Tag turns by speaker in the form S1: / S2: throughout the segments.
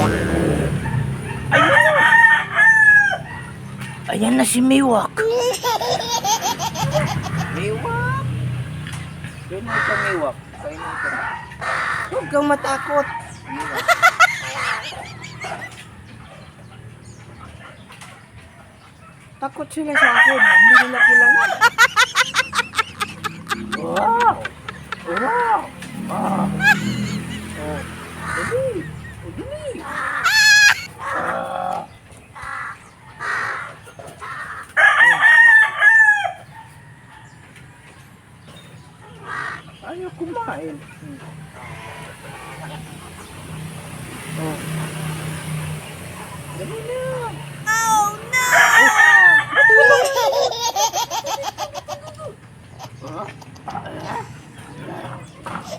S1: Ayun! Ayan na si Miwak.
S2: Miwak! Doon mo ka, Miwak. Kainin ka na. Huwag kang matakot. Miwak. Takot sila sa akin. Hindi nila kilala. Wow! Wow! Ah! Oh. Dali! Dali! Ah! Ayaw kumain. Oh. Dali na!
S3: Oh no!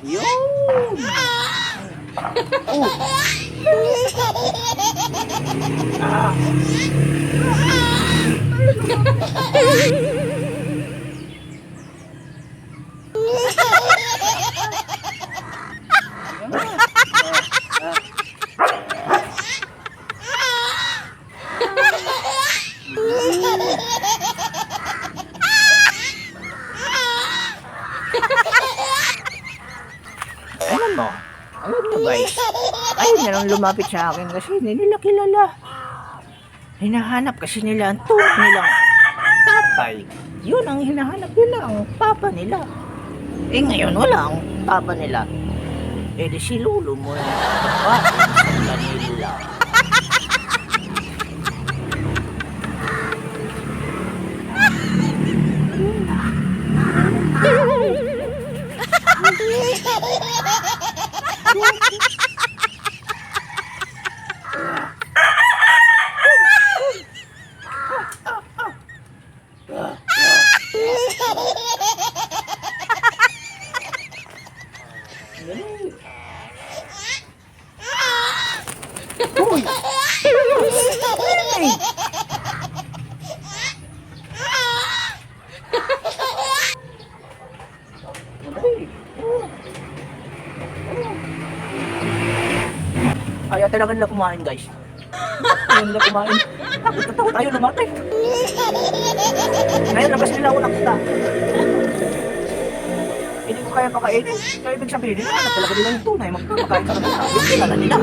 S2: Yun! Oh! Ah!
S1: Alam mo, guys, ayun na lang lumapit sa akin kasi hindi nila kilala. Hinahanap kasi nila ang tunay nilang tatay. Yun ang hinahanap nila, ang papa nila. Eh ngayon wala ang papa nila. Eh di si Lolo mo na sa kanila.
S2: Uy!
S1: Ayaw talaga nila kumain, guys. Ayaw nila kumain. Takot na takot tayo lumapit. Ngayon labas nila ako nakita. Hindi ko kaya pakainin. Kaya ibig sabihin nila, talaga nila yung tunay. Magpapakain sa kanila. Yung kilala nila.